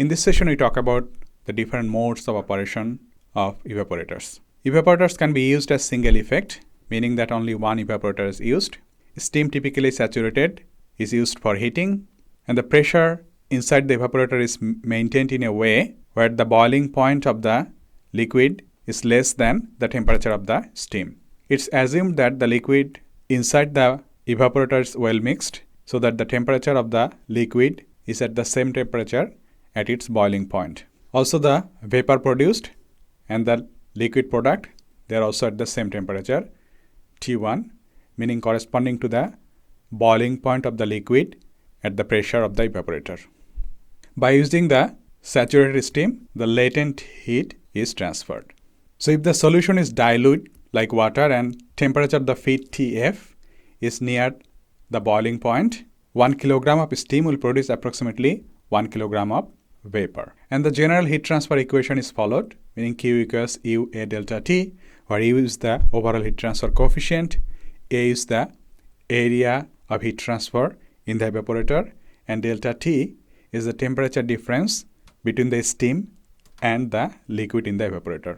In this session, we talk about the different modes of operation of evaporators. Evaporators can be used as single effect, meaning that only one evaporator is used. Steam typically saturated is used for heating, and the pressure inside the evaporator is maintained in a way where the boiling point of the liquid is less than the temperature of the steam. It's assumed that the liquid inside the evaporator is well mixed so that the temperature of the liquid is at the same temperature at its boiling point. Also, the vapor produced and the liquid product, they are also at the same temperature T1, meaning corresponding to the boiling point of the liquid at the pressure of the evaporator. By using the saturated steam, the latent heat is transferred. So if the solution is dilute like water and temperature of the feed Tf is near the boiling point, 1 kilogram of steam will produce approximately 1 kilogram of vapor. And the general heat transfer equation is followed, meaning Q equals U A delta T, where U is the overall heat transfer coefficient, A is the area of heat transfer in the evaporator, and delta T is the temperature difference between the steam and the liquid in the evaporator.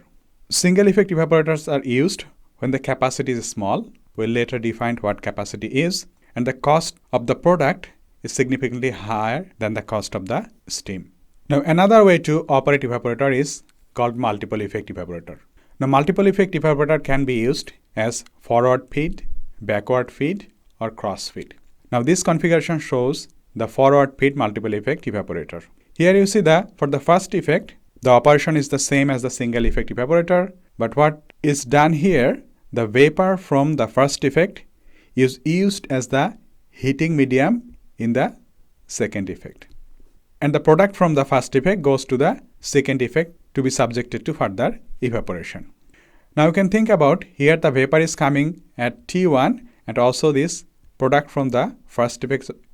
Single effect evaporators are used when the capacity is small. We'll later define what capacity is, and the cost of the product is significantly higher than the cost of the steam. Now, another way to operate evaporator is called multiple effect evaporator. Now, multiple effect evaporator can be used as forward feed, backward feed, or cross feed. Now, this configuration shows the forward feed multiple effect evaporator. Here you see that for the first effect, the operation is the same as the single effect evaporator, but what is done here, the vapor from the first effect is used as the heating medium in the second effect. And the product from the first effect goes to the second effect to be subjected to further evaporation. Now you can think about here the vapor is coming at T1, and also this product from the first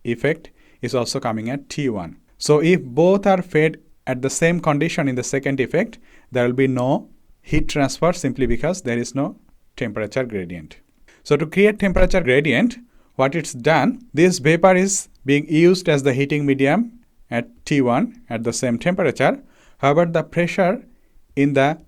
effect is also coming at T1. So if both are fed at the same condition in the second effect, there will be no heat transfer simply because there is no temperature gradient. So to create temperature gradient, what it's done, this vapor is being used as the heating medium at T1 at the same temperature. However, the pressure in the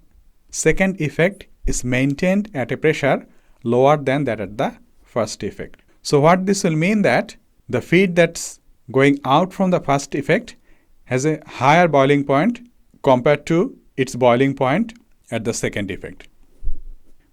second effect is maintained at a pressure lower than that at the first effect. So what this will mean that the feed that's going out from the first effect has a higher boiling point compared to its boiling point at the second effect.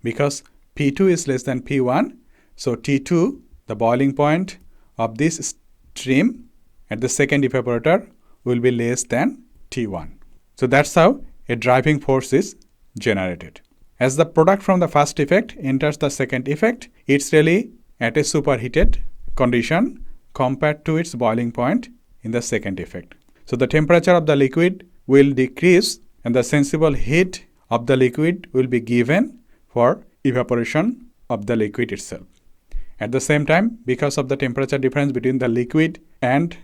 Because P2 is less than P1, so T2, the boiling point of this stream at the second evaporator, will be less than T1. So that's how a driving force is generated. As the product from the first effect enters the second effect, it's really at a superheated condition compared to its boiling point in the second effect. So the temperature of the liquid will decrease and the sensible heat of the liquid will be given for evaporation of the liquid itself. At the same time, because of the temperature difference between the liquid and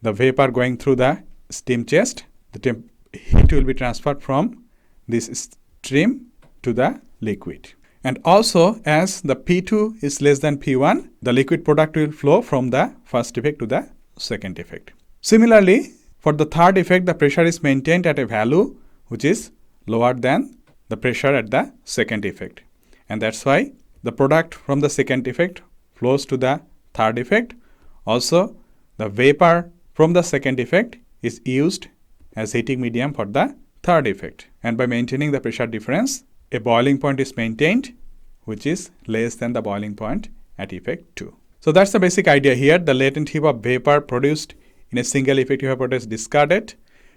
the vapor going through the steam chest, the heat will be transferred from this stream to the liquid. And also, as the P2 is less than P1, the liquid product will flow from the first effect to the second effect. Similarly, for the third effect, the pressure is maintained at a value which is lower than the pressure at the second effect. And that's why the product from the second effect flows to the third effect. Also, the vapor from the second effect is used as heating medium for the third effect. And by maintaining the pressure difference, a boiling point is maintained which is less than the boiling point at effect 2. So that's the basic idea here. The latent heat of vapor produced in a single effect evaporator is discarded.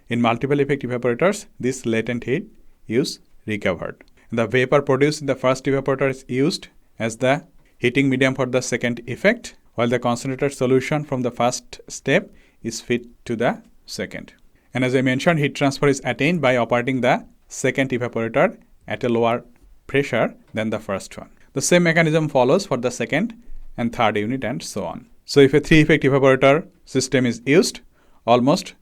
In multiple effect evaporators, this latent heat is recovered. And the vapor produced in the first evaporator is used as the heating medium for the second effect, while the concentrated solution from the first step is fed to the second. And as I mentioned, heat transfer is attained by operating the second evaporator at a lower pressure than the first one. The same mechanism follows for the second and third unit and so on. So if a 3-effect evaporator system is used, almost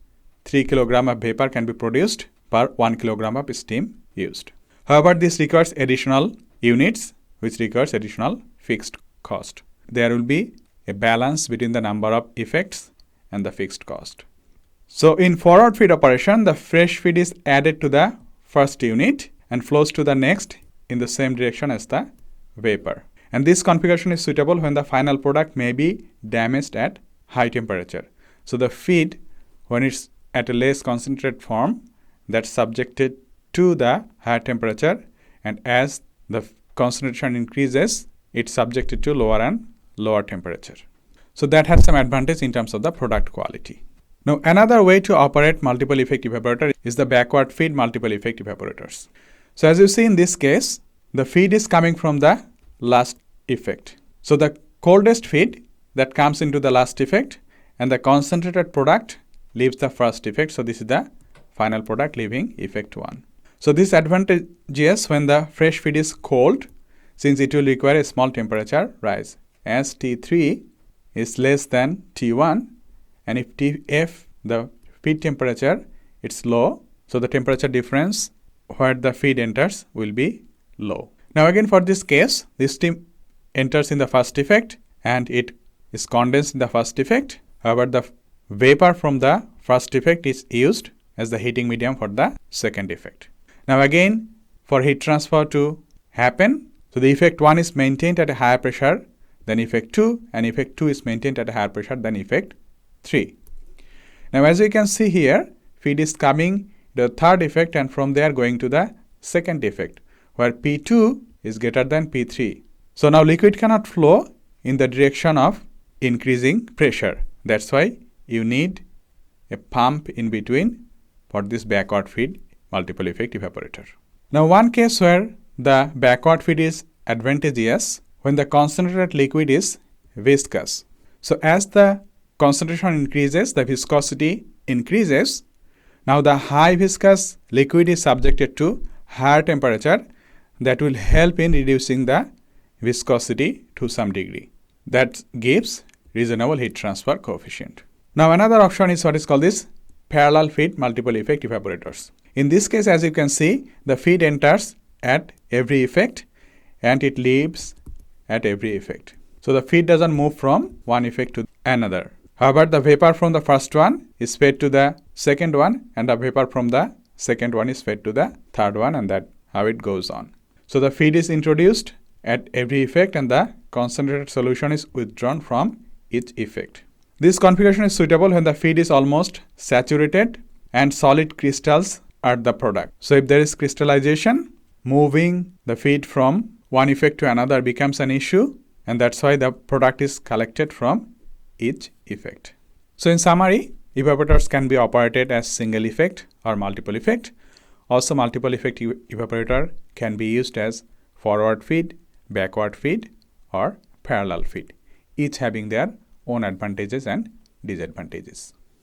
3 kg of vapor can be produced per 1 kg of steam used. However, this requires additional units, which requires additional fixed cost. There will be a balance between the number of effects and the fixed cost. So in forward feed operation, the fresh feed is added to the first unit and flows to the next in the same direction as the vapor. And this configuration is suitable when the final product may be damaged at high temperature. So the feed, when it's at a less concentrated form, that's subjected to the higher temperature, and as the concentration increases, it's subjected to lower and lower temperature. So that has some advantage in terms of the product quality. Now another way to operate multiple effect evaporator is the backward feed multiple effect evaporators. So as you see in this case, the feed is coming from the last effect. So the coldest feed that comes into the last effect, and the concentrated product leaves the first effect. So this is the final product leaving effect 1. So this advantageous when the fresh feed is cold, since it will require a small temperature rise. As T3 is less than T1, and if TF, the feed temperature, it's low, so the temperature difference where the feed enters will be low. Now again for this case, this steam enters in the first effect and it is condensed in the first effect. However, the vapor from the first effect is used as the heating medium for the second effect. Now again, for heat transfer to happen, so the effect 1 is maintained at a higher pressure than effect 2, and effect 2 is maintained at a higher pressure than effect 3. Now as you can see here, feed is coming to the third effect and from there going to the second effect, where P2 is greater than P3. So now liquid cannot flow in the direction of increasing pressure. That's why you need a pump in between for this backward feed multiple effect evaporator. Now one case where the backward feed is advantageous when the concentrated liquid is viscous. So as the concentration increases, the viscosity increases. Now the high viscous liquid is subjected to higher temperature that will help in reducing the viscosity to some degree. That gives reasonable heat transfer coefficient. Now another option is what is called this parallel feed multiple effect evaporators. In this case, as you can see, the feed enters at every effect and it leaves at every effect. So the feed doesn't move from one effect to another. However, the vapor from the first one is fed to the second one, and the vapor from the second one is fed to the third one, and that's how it goes on. So the feed is introduced at every effect and the concentrated solution is withdrawn from each effect. This configuration is suitable when the feed is almost saturated and solid crystals are the product. So if there is crystallization, moving the feed from one effect to another becomes an issue, and that's why the product is collected from each effect. So in summary, evaporators can be operated as single effect or multiple effect. Also multiple effect evaporator can be used as forward feed, backward feed or parallel feed, each having their own advantages and disadvantages.